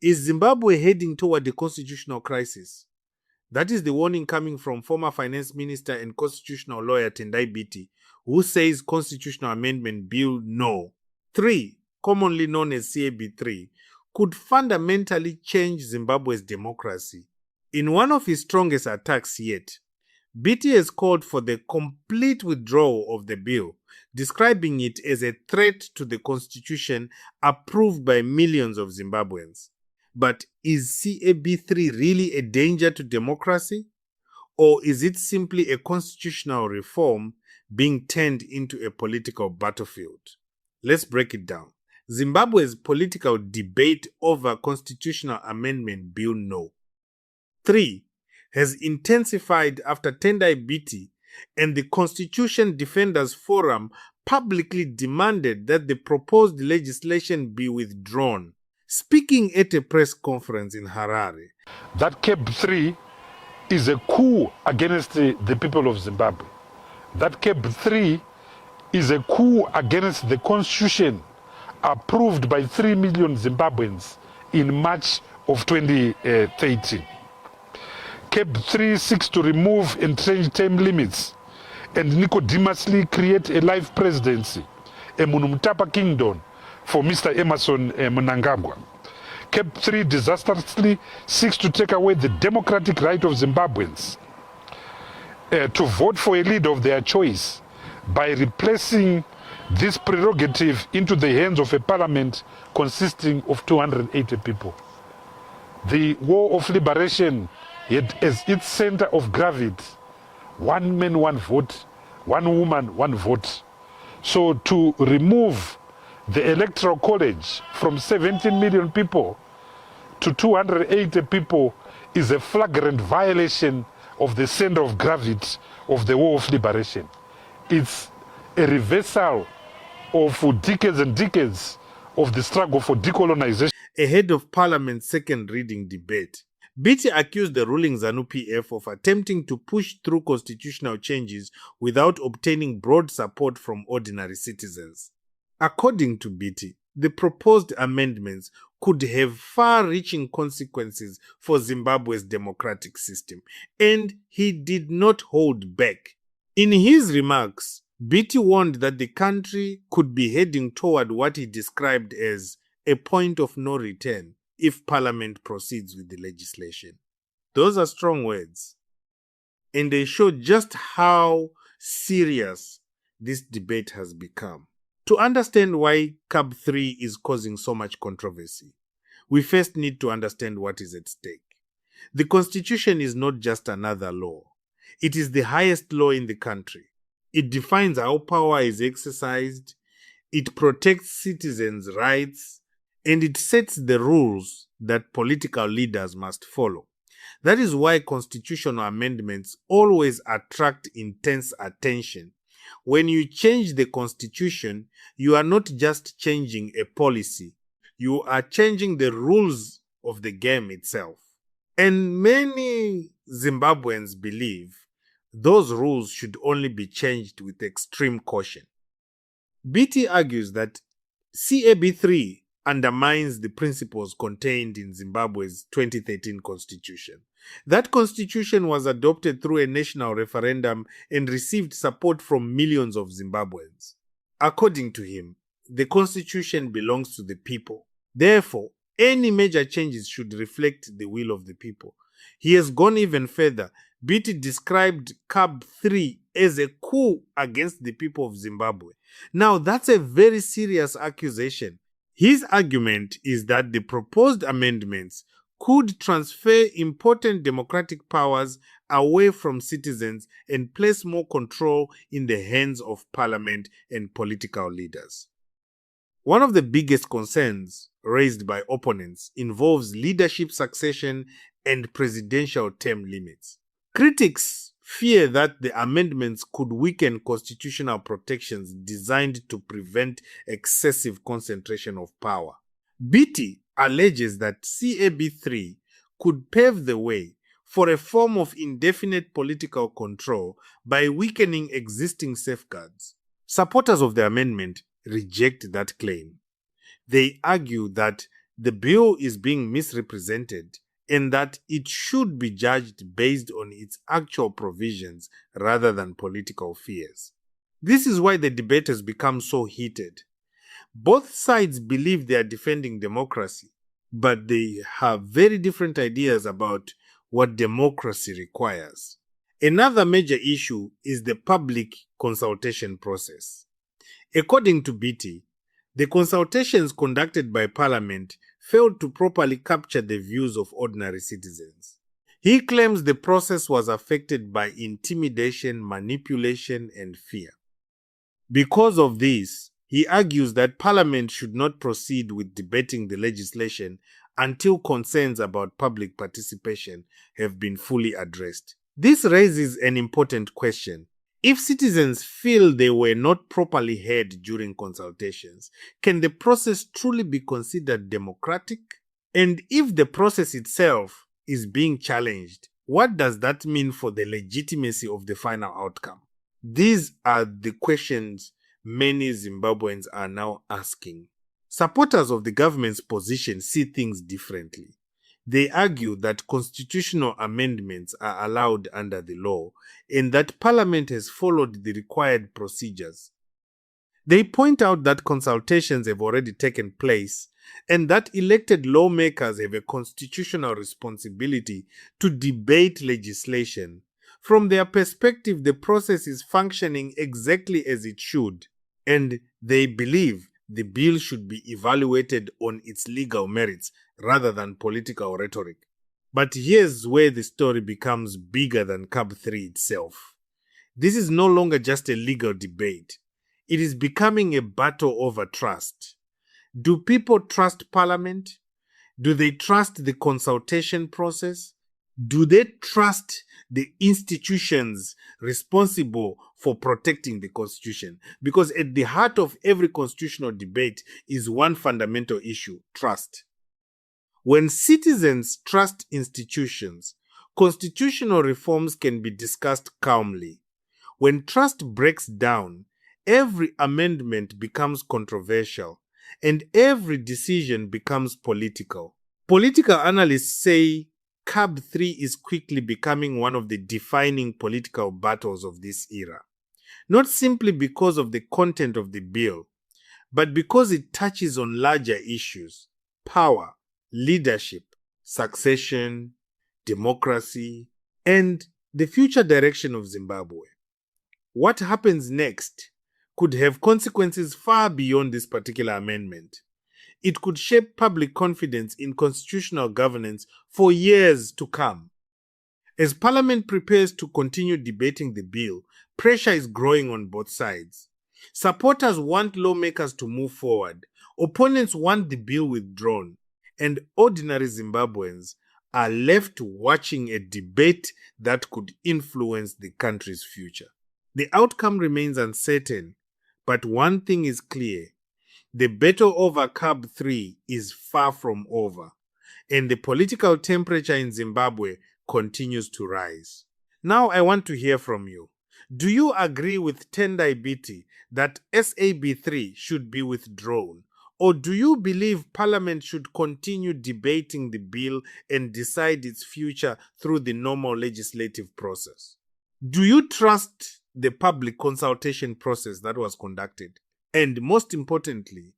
Is Zimbabwe heading toward a constitutional crisis? That is the warning coming from former finance minister and constitutional lawyer Tendai Biti, who says Constitutional Amendment Bill No. 3, commonly known as CAB3, could fundamentally change Zimbabwe's democracy. In one of his strongest attacks yet, Biti has called for the complete withdrawal of the bill, describing it as a threat to the constitution approved by millions of Zimbabweans. But is CAB3 really a danger to democracy? Or is it simply a constitutional reform being turned into a political battlefield? Let's break it down. Zimbabwe's political debate over Constitutional Amendment Bill No. 3 has intensified after Tendai Biti and the Constitution Defenders Forum publicly demanded that the proposed legislation be withdrawn. Speaking at a press conference in Harare, that CAB3 is a coup against the people of Zimbabwe. That CAB3 is a coup against the constitution approved by 3 million Zimbabweans in March of 2013. CAB3 seeks to remove entrenched term limits and nicodemously create a life presidency, a Munumtapa kingdom, for Mr. Emerson Mnangagwa. CAB3 disastrously seeks to take away the democratic right of Zimbabweans to vote for a leader of their choice by replacing this prerogative into the hands of a parliament consisting of 280 people. The War of Liberation had as its center of gravity, one man, one vote, one woman, one vote. So to remove the electoral college from 17 million people to 280 people is a flagrant violation of the center of gravity of the War of Liberation. It's a reversal of decades and decades of the struggle for decolonization. Ahead of Parliament's second reading debate, Biti accused the ruling ZANU-PF of attempting to push through constitutional changes without obtaining broad support from ordinary citizens. According to Biti, the proposed amendments could have far-reaching consequences for Zimbabwe's democratic system, and he did not hold back. In his remarks, Biti warned that the country could be heading toward what he described as a point of no return if Parliament proceeds with the legislation. Those are strong words, and they show just how serious this debate has become. To understand why CAB3 is causing so much controversy, we first need to understand what is at stake. The Constitution is not just another law. It is the highest law in the country. It defines how power is exercised, it protects citizens' rights, and it sets the rules that political leaders must follow. That is why constitutional amendments always attract intense attention. When you change the constitution, you are not just changing a policy, you are changing the rules of the game itself. And many Zimbabweans believe those rules should only be changed with extreme caution. Biti argues that CAB3 undermines the principles contained in Zimbabwe's 2013 constitution. That constitution was adopted through a national referendum and received support from millions of Zimbabweans. According to him, the constitution belongs to the people. Therefore, any major changes should reflect the will of the people. He has gone even further. Biti described CAB3 as a coup against the people of Zimbabwe. Now, that's a very serious accusation. His argument is that the proposed amendments could transfer important democratic powers away from citizens and place more control in the hands of parliament and political leaders. One of the biggest concerns raised by opponents involves leadership succession and presidential term limits. Critics fear that the amendments could weaken constitutional protections designed to prevent excessive concentration of power. Biti alleges that CAB3 could pave the way for a form of indefinite political control by weakening existing safeguards. Supporters of the amendment reject that claim. They argue that the bill is being misrepresented and that it should be judged based on its actual provisions rather than political fears. This is why the debate has become so heated. Both sides believe they are defending democracy, but they have very different ideas about what democracy requires. Another major issue is the public consultation process. According to Biti, the consultations conducted by Parliament failed to properly capture the views of ordinary citizens. He claims the process was affected by intimidation, manipulation, and fear. Because of this, he argues that Parliament should not proceed with debating the legislation until concerns about public participation have been fully addressed. This raises an important question. If citizens feel they were not properly heard during consultations, can the process truly be considered democratic? And if the process itself is being challenged, what does that mean for the legitimacy of the final outcome? These are the questions many Zimbabweans are now asking. Supporters of the government's position see things differently. They argue that constitutional amendments are allowed under the law and that Parliament has followed the required procedures. They point out that consultations have already taken place and that elected lawmakers have a constitutional responsibility to debate legislation. From their perspective, the process is functioning exactly as it should, and they believe the bill should be evaluated on its legal merits rather than political rhetoric. But here's where the story becomes bigger than CAB 3 itself. This is no longer just a legal debate. It is becoming a battle over trust. Do people trust Parliament? Do they trust the consultation process? Do they trust the institutions responsible for protecting the Constitution? Because at the heart of every constitutional debate is one fundamental issue: trust. When citizens trust institutions, constitutional reforms can be discussed calmly. When trust breaks down, every amendment becomes controversial and every decision becomes political. Political analysts say CAB 3 is quickly becoming one of the defining political battles of this era. Not simply because of the content of the bill, but because it touches on larger issues: power, leadership, succession, democracy, and the future direction of Zimbabwe. What happens next could have consequences far beyond this particular amendment. It could shape public confidence in constitutional governance for years to come. As Parliament prepares to continue debating the bill, pressure is growing on both sides. Supporters want lawmakers to move forward, opponents want the bill withdrawn, and ordinary Zimbabweans are left watching a debate that could influence the country's future. The outcome remains uncertain, but one thing is clear: the battle over CAB 3 is far from over, and the political temperature in Zimbabwe continues to rise. Now I want to hear from you. Do you agree with Tendai Biti that SAB 3 should be withdrawn? Or do you believe Parliament should continue debating the bill and decide its future through the normal legislative process? Do you trust the public consultation process that was conducted? And most importantly,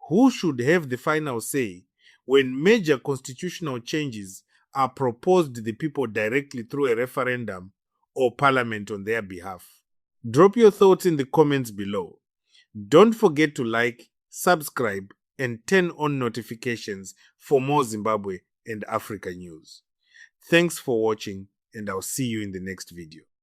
who should have the final say when major constitutional changes are proposed to the people directly through a referendum or Parliament on their behalf? Drop your thoughts in the comments below. Don't forget to like, subscribe, and turn on notifications for more Zimbabwe and Africa news. Thanks for watching, and I'll see you in the next video.